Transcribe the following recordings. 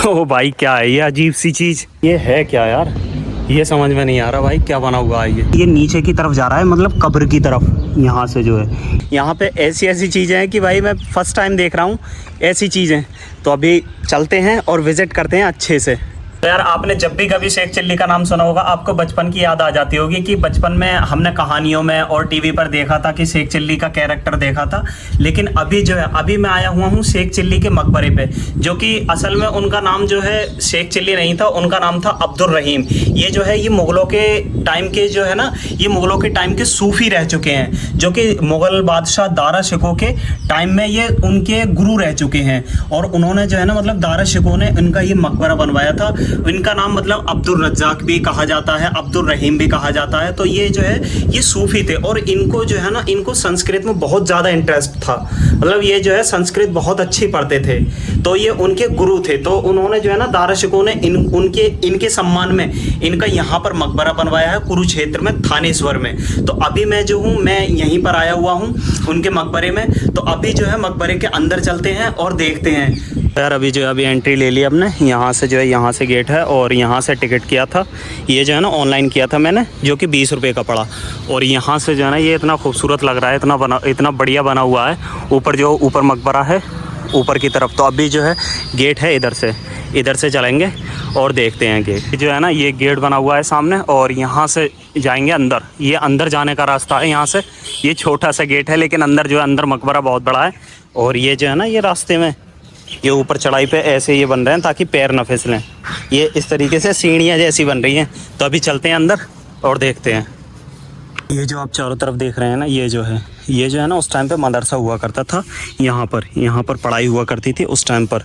ओ भाई, क्या है ये अजीब सी चीज? ये है क्या यार? ये समझ में नहीं आ रहा भाई, क्या बना हुआ है ये नीचे की तरफ जा रहा है, मतलब कब्र की तरफ। यहाँ से जो है, यहाँ पे ऐसी ऐसी चीज़ें हैं कि भाई मैं फर्स्ट टाइम देख रहा हूँ ऐसी चीज़ें। तो अभी चलते हैं और विज़िट करते हैं अच्छे से। तो यार, आपने जब भी कभी शेख चिल्ली का नाम सुना होगा, आपको बचपन की याद आ जाती होगी कि बचपन में हमने कहानियों में और टीवी पर देखा था कि शेख चिल्ली का कैरेक्टर देखा था। लेकिन अभी जो है, अभी मैं आया हुआ हूँ शेख चिल्ली के मकबरे पे, जो कि असल में उनका नाम जो है शेख चिल्ली नहीं था, उनका नाम था अब्दुल रहीम। ये जो है, ये मुग़लों के टाइम के जो है ना, ये मुग़लों के टाइम के सूफ़ी रह चुके हैं, जो कि मुग़ल बादशाह दारा शिकोह के टाइम में ये उनके गुरु रह चुके हैं। और उन्होंने जो है ना, मतलब दारा शिकोह ने इनका ये मकबरा बनवाया था। इनका नाम मतलब अब्दुल रज्जाक भी कहा जाता है, अब्दुल रहीम भी कहा जाता है। तो ये जो है, ये सूफ़ी थे और इनको जो है ना, इनको संस्कृत में बहुत ज़्यादा इंटरेस्ट था। मतलब ये जो है संस्कृत बहुत अच्छी पढ़ते थे, तो ये उनके गुरु थे। तो उन्होंने जो है ना, दारा शिकोह ने इनके सम्मान में इनका यहाँ पर मकबरा बनवाया है, कुरुक्षेत्र में, थानेश्वर में। तो अभी मैं जो हूँ, मैं यहीं पर आया हुआ हूँ उनके मकबरे में। तो अभी जो है मकबरे के अंदर चलते हैं और देखते हैं। यार अभी जो है, अभी एंट्री ले ली हमने। यहाँ से जो है, यहाँ से गेट है और यहाँ से टिकट किया था। ये जो है ना, ऑनलाइन किया था मैंने, जो कि 20 रुपये का पड़ा। और यहाँ से जो है ना, ये इतना खूबसूरत लग रहा है, इतना बढ़िया बना हुआ है। ऊपर मकबरा है ऊपर की तरफ। तो अभी जो है गेट है, इधर से चलेंगे और देखते हैं गेट। जो है ना, ये गेट बना हुआ है सामने, और यहाँ से जाएंगे अंदर। ये अंदर जाने का रास्ता है यहाँ से। ये छोटा सा गेट है, लेकिन अंदर जो है, अंदर मकबरा बहुत बड़ा है। और ये जो है ना, ये रास्ते में, ये ऊपर चढ़ाई पे ऐसे ये बन रहे हैं ताकि पैर न फिसलें। ये इस तरीके से सीढ़ियाँ जैसी बन रही हैं। तो अभी चलते हैं अंदर और देखते हैं। ये जो आप चारों तरफ देख रहे हैं ना, ये जो है ना, उस टाइम पे मदरसा हुआ करता था। यहाँ पर पढ़ाई हुआ करती थी उस टाइम पर।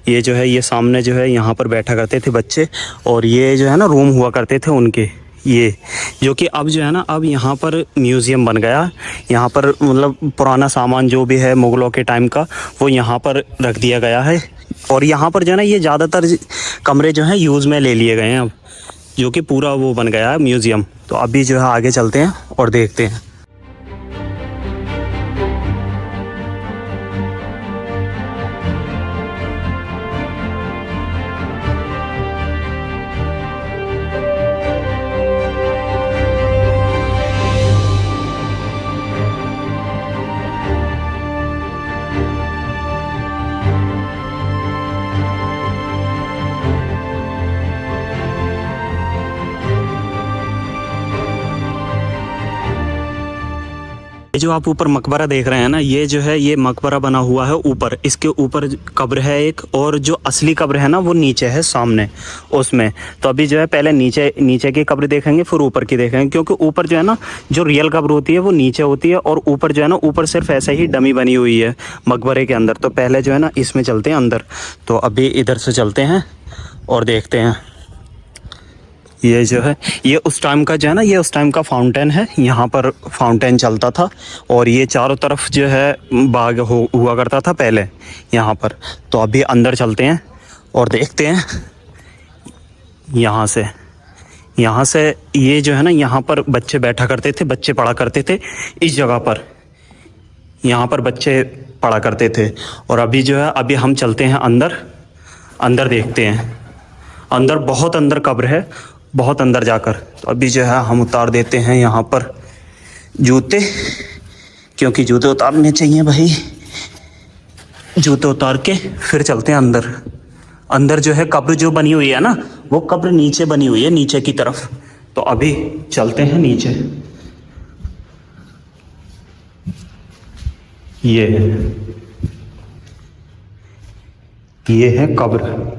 ये जो है, ये सामने जो है, यहाँ पर बैठा करते थे बच्चे। और ये जो है ना, रूम हुआ करते थे उनके, ये जो कि अब जो है ना, अब यहाँ पर म्यूज़ियम बन गया। यहाँ पर मतलब पुराना सामान जो भी है मुग़लों के टाइम का, वो यहाँ पर रख दिया गया है। और यहाँ पर जो है ना, ये ज़्यादातर कमरे जो हैं यूज़ में ले लिए गए हैं अब, जो कि पूरा वो बन गया है म्यूज़ियम। तो अभी जो है आगे चलते हैं और देखते हैं। ये जो आप ऊपर मकबरा देख रहे हैं ना, ये जो है, ये मकबरा बना हुआ है ऊपर। इसके ऊपर कब्र है एक, और जो असली कब्र है ना, वो नीचे है सामने उसमें। तो अभी जो है, पहले नीचे की कब्र देखेंगे, फिर ऊपर की देखेंगे। क्योंकि ऊपर जो है ना, जो रियल कब्र होती है वो नीचे होती है, और ऊपर जो है ना, ऊपर सिर्फ ऐसे ही डमी बनी हुई है मकबरे के अंदर। तो पहले जो है ना, इसमें चलते हैं अंदर। तो अभी इधर से चलते हैं और देखते हैं। ये जो है, ये उस टाइम का जो है ना, ये उस टाइम का फाउंटेन है। यहाँ पर फाउंटेन चलता था, और ये चारों तरफ जो है बाग हुआ करता था पहले यहाँ पर। तो अभी अंदर चलते हैं और देखते हैं। यहाँ से ये जो है ना, यहाँ पर बच्चे बैठा करते थे, बच्चे पढ़ा करते थे इस जगह पर। यहाँ पर बच्चे पढ़ा करते थे। और अभी जो है, अभी हम चलते हैं अंदर देखते हैं। अंदर बहुत अंदर कब्र है, बहुत अंदर जाकर। तो अभी जो है, हम उतार देते हैं यहाँ पर जूते, क्योंकि जूते उतारने चाहिए भाई। जूते उतार के फिर चलते हैं अंदर जो है, कब्र जो बनी हुई है ना, वो कब्र नीचे बनी हुई है, नीचे की तरफ। तो अभी चलते हैं नीचे। ये है कब्र।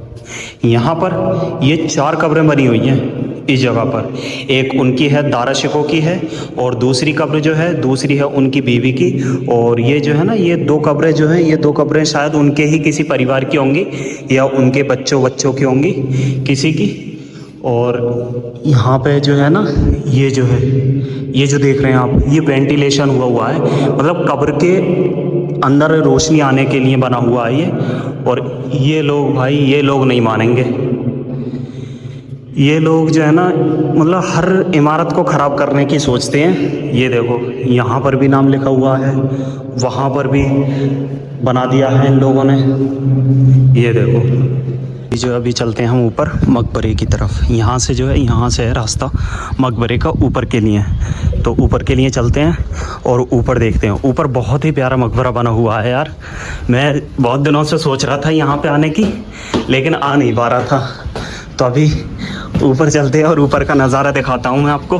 यहाँ पर ये 4 कब्रें बनी हुई हैं इस जगह पर। एक उनकी है, दारा शिकोह की है, और दूसरी कब्र जो है, दूसरी है उनकी बीवी की। और ये जो है ना, ये 2 कब्रें जो हैं, ये 2 कब्रें शायद उनके ही किसी परिवार की होंगी, या उनके बच्चों की होंगी किसी की। और यहाँ पे जो है ना, ये जो है, ये जो देख रहे हैं आप, ये वेंटिलेशन हुआ है, मतलब कब्र के अंदर रोशनी आने के लिए बना हुआ है ये। और ये लोग भाई, ये लोग नहीं मानेंगे। ये लोग जो है ना, मतलब हर इमारत को ख़राब करने की सोचते हैं। ये देखो, यहाँ पर भी नाम लिखा हुआ है, वहाँ पर भी बना दिया है इन लोगों ने। ये देखो, ये जो अभी चलते हैं हम ऊपर मकबरे की तरफ। यहाँ से जो है, यहाँ से है रास्ता मकबरे का ऊपर के लिए। तो ऊपर के लिए चलते हैं और ऊपर देखते हैं। ऊपर बहुत ही प्यारा मकबरा बना हुआ है यार। मैं बहुत दिनों से सोच रहा था यहाँ पे आने की, लेकिन आ नहीं पा रहा था। तो अभी ऊपर चलते हैं और ऊपर का नज़ारा दिखाता हूँ मैं आपको।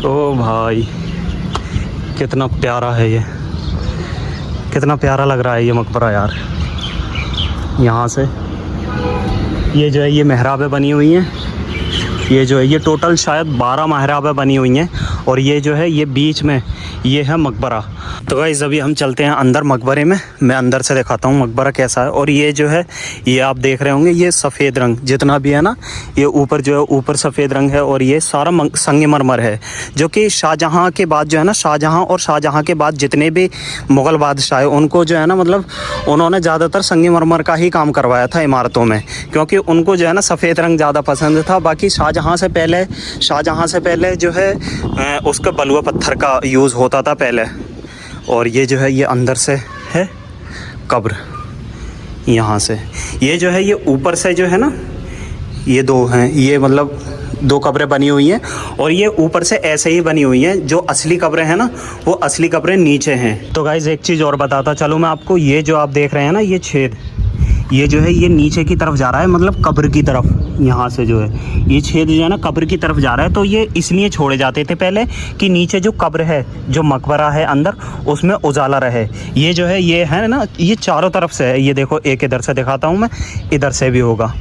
ओ भाई कितना प्यारा है ये, कितना प्यारा लग रहा है ये मकबरा यार। यहाँ से ये जो है ये मेहराबें बनी हुई हैं। ये जो है ये टोटल शायद 12 मेहराबें बनी हुई हैं और ये जो है ये बीच में ये है मकबरा। तो गाइस अभी हम चलते हैं अंदर मकबरे में। मैं अंदर से दिखाता हूँ मकबरा कैसा है। और ये जो है ये आप देख रहे होंगे, ये सफ़ेद रंग जितना भी है ना, ये ऊपर जो है ऊपर सफ़ेद रंग है और ये सारा संगमरमर है, जो कि शाहजहाँ के बाद जो है ना, शाहजहाँ और शाहजहाँ के बाद जितने भी मुग़ल बादशाह है उनको जो है ना, मतलब उन्होंने ज़्यादातर संगमरमर का ही काम करवाया था इमारतों में, क्योंकि उनको जो है ना सफ़ेद रंग ज़्यादा पसंद था। बाकी शाहजहाँ से पहले जो है उसका बलुआ पत्थर का यूज़ होता था पहले। और ये जो है ये अंदर से है कब्र। यहाँ से ये जो है ये ऊपर से जो है ना, ये दो हैं, ये मतलब 2 कब्रें बनी हुई हैं और ये ऊपर से ऐसे ही बनी हुई हैं। जो असली कब्रें हैं ना, वो असली कब्रें नीचे हैं। तो गाइस एक चीज़ और बताता चलो मैं आपको। ये जो आप देख रहे हैं ना, ये छेद, ये जो है ये नीचे की तरफ जा रहा है, मतलब कब्र की तरफ। यहाँ से जो है ये छेद जो है ना कब्र की तरफ जा रहा है। तो ये इसलिए छोड़े जाते थे पहले कि नीचे जो कब्र है, जो मकबरा है अंदर, उसमें उजाला रहे। ये जो है ये है ना, ये चारों तरफ से है। ये देखो, एक इधर से दिखाता हूँ मैं, इधर से भी होगा।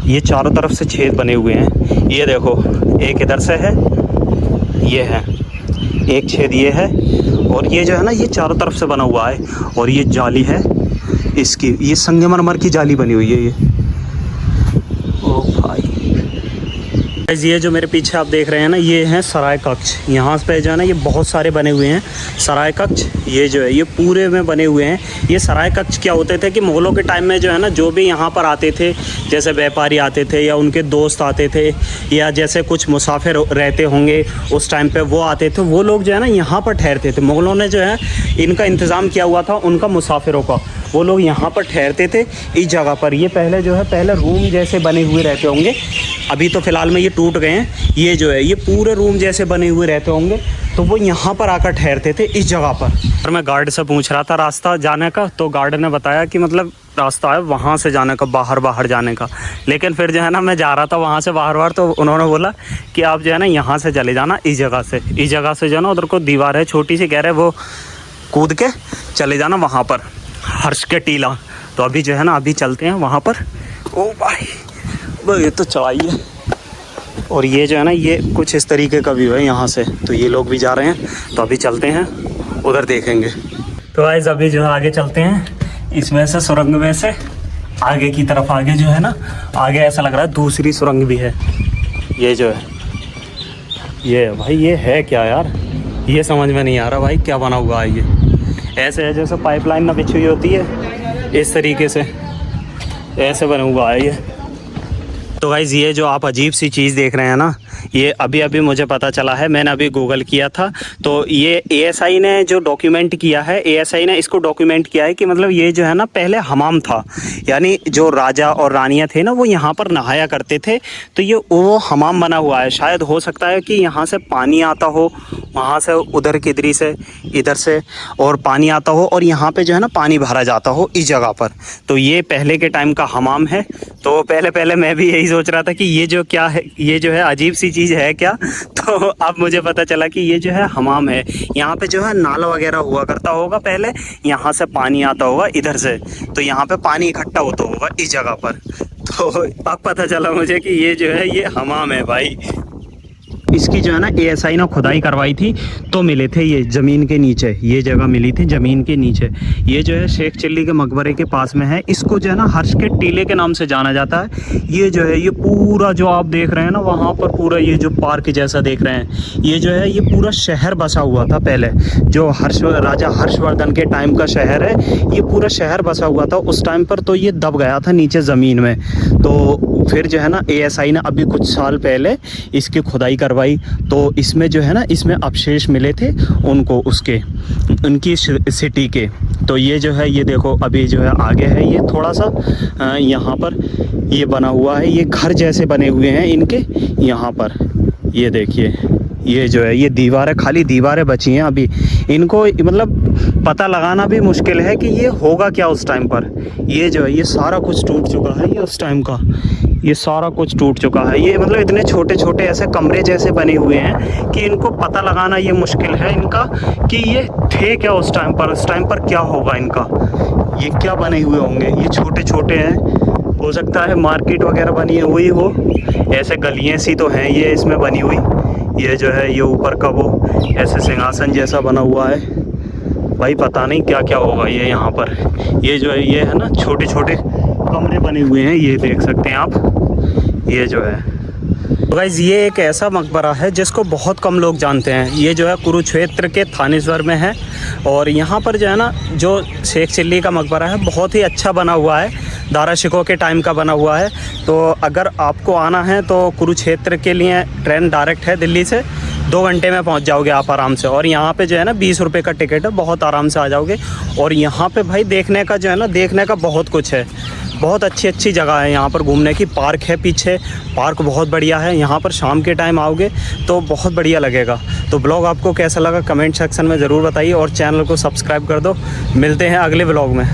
ये चारों तरफ से छेद बने हुए हैं। ये देखो, एक इधर से है, ये है एक छेद, ये है। और ये जो है ना ये चारों तरफ से बना हुआ है। और ये जाली है इसकी, ये संगमरमर की जाली बनी हुई है ये। ओ भाई, ये जो मेरे पीछे आप देख रहे हैं ना, ये हैं सराय कक्ष। यहाँ पे जो है ना ये बहुत सारे बने हुए हैं सराय कक्ष। ये जो है ये पूरे में बने हुए हैं। ये सराय कक्ष क्या होते थे कि मुग़लों के टाइम में जो है ना, जो भी यहाँ पर आते थे, जैसे व्यापारी आते थे या उनके दोस्त आते थे, या जैसे कुछ मुसाफिर रहते होंगे उस टाइम पे वो आते थे, वो लोग जो है ना यहाँ पर ठहरते थे। मुग़लों ने जो है इनका इंतज़ाम किया हुआ था उनका मुसाफिरों का। वो लोग यहाँ पर ठहरते थे इस जगह पर। ये पहले जो है पहले रूम जैसे बने हुए रहते होंगे, अभी तो फ़िलहाल में ये टूट गए हैं। ये जो है ये पूरे रूम जैसे बने हुए रहते होंगे, तो वो यहाँ पर आकर ठहरते थे इस जगह पर। और मैं गार्ड से पूछ रहा था रास्ता जाने का, तो गार्ड ने बताया कि मतलब रास्ता है वहाँ से जाने का, बाहर जाने का। लेकिन फिर जो है ना मैं जा रहा था वहाँ से बाहर, तो उन्होंने बोला कि आप जो है ना यहाँ से चले जाना, इस जगह से जो है ना उधर को दीवार है छोटी सी, कह रहे वो कूद के चले जाना वहाँ पर, हर्ष के टीला। तो अभी जो है ना अभी चलते हैं वहाँ पर। ओ भाई ये तो चढ़ाई है। और ये जो है ना ये कुछ इस तरीके का व्यू है यहाँ से। तो ये लोग भी जा रहे हैं, तो अभी चलते हैं उधर देखेंगे। तो गाइस अभी जो है आगे चलते हैं, इसमें से सुरंग में से आगे की तरफ। आगे जो है ना, आगे ऐसा लग रहा है दूसरी सुरंग भी है। ये जो है ये भाई ये है क्या यार, ये समझ में नहीं आ रहा भाई क्या बना हुआ है। ये ऐसे है जैसे पाइपलाइन ना बिछी हुई होती है, इस तरीके से ऐसे बना हुआ है ये। तो गाइज़ ये जो आप अजीब सी चीज़ देख रहे हैं ना, ये अभी मुझे पता चला है, मैंने अभी गूगल किया था। तो ये एएसआई ने जो डॉक्यूमेंट किया है, एएसआई ने इसको डॉक्यूमेंट किया है कि मतलब ये जो है ना पहले हमाम था, यानी जो राजा और रानियाँ थे ना वो यहाँ पर नहाया करते थे। तो ये वो हमाम बना हुआ है। शायद हो सकता है कि यहाँ से पानी आता हो, वहाँ से उधर किधरी से इधर से और पानी आता हो, और यहाँ पे जो है ना पानी भरा जाता हो इस जगह पर। तो ये पहले के टाइम का हमाम है। तो पहले मैं भी यही सोच रहा था कि ये जो क्या है, ये जो है अजीब सी चीज़ है क्या। तो अब मुझे पता चला कि ये जो है हमाम है। यहाँ पे जो है नाला वगैरह हुआ करता होगा पहले, यहाँ से पानी आता होगा इधर से, तो यहाँ पे पानी इकट्ठा होता होगा इस जगह पर। तो अब पता चला मुझे कि ये जो है ये हमाम है भाई। इसकी जो है ना एएसआई ने खुदाई करवाई थी, तो मिले थे ये ज़मीन के नीचे, ये जगह मिली थी ज़मीन के नीचे। ये जो है शेख चिल्ली के मकबरे के पास में है। इसको जो है ना हर्ष के टीले के नाम से जाना जाता है। ये जो है ये पूरा जो आप देख रहे हैं ना वहाँ पर, पूरा ये जो पार्क जैसा देख रहे हैं, ये जो है ये पूरा शहर बसा हुआ था पहले। जो राजा हर्षवर्धन के टाइम का शहर है, ये पूरा शहर बसा हुआ था उस टाइम पर। तो ये दब गया था नीचे ज़मीन में, तो फिर जो है ना ASI ने अभी कुछ साल पहले इसकी खुदाई करवाई, तो इसमें जो है ना इसमें अवशेष मिले थे उनको उसके उनकी सिटी के। तो ये जो है ये देखो अभी जो है आगे है ये थोड़ा सा यहाँ पर ये बना हुआ है, ये घर जैसे बने हुए हैं इनके यहाँ पर। ये देखिए ये जो है ये दीवारें, खाली दीवारें बची हैं अभी। इनको मतलब पता लगाना भी मुश्किल है कि ये होगा क्या उस टाइम पर। ये जो है ये सारा कुछ टूट चुका है, ये उस टाइम का ये सारा कुछ टूट चुका है। ये मतलब इतने छोटे छोटे ऐसे कमरे जैसे बने हुए हैं कि इनको पता लगाना ये मुश्किल है इनका कि ये थे क्या उस टाइम पर क्या होगा इनका, ये क्या बने हुए होंगे। ये छोटे छोटे हैं, हो सकता है मार्केट वगैरह बनी हुई हो, ऐसे गलियाँ सी तो हैं ये इसमें बनी हुई। ये जो है ये ऊपर का वो ऐसे सिंहासन जैसा बना हुआ है, भाई पता नहीं क्या क्या होगा ये यहाँ पर। ये जो है ये है ना छोटे छोटे कमरे बने हुए हैं, ये देख सकते हैं आप। ये जो है तो गाइस ये एक ऐसा मकबरा है जिसको बहुत कम लोग जानते हैं। ये जो है कुरुक्षेत्र के थानेश्वर में है, और यहाँ पर जो है ना जो शेख चिल्ली का मकबरा है बहुत ही अच्छा बना हुआ है, दारा शिकोह के टाइम का बना हुआ है। तो अगर आपको आना है तो कुरुक्षेत्र के लिए ट्रेन डायरेक्ट है दिल्ली से, 2 घंटे में पहुंच जाओगे आप आराम से। और यहाँ पे जो है ना 20 रुपये का टिकट है, बहुत आराम से आ जाओगे। और यहाँ पे भाई देखने का जो है ना देखने का बहुत कुछ है, बहुत अच्छी अच्छी जगह है यहाँ पर घूमने की। पार्क है पीछे, पार्क बहुत बढ़िया है। यहाँ पर शाम के टाइम आओगे तो बहुत बढ़िया लगेगा। तो ब्लॉग आपको कैसा लगा कमेंट सेक्शन में ज़रूर बताइए, और चैनल को सब्सक्राइब कर दो। मिलते हैं अगले ब्लॉग में।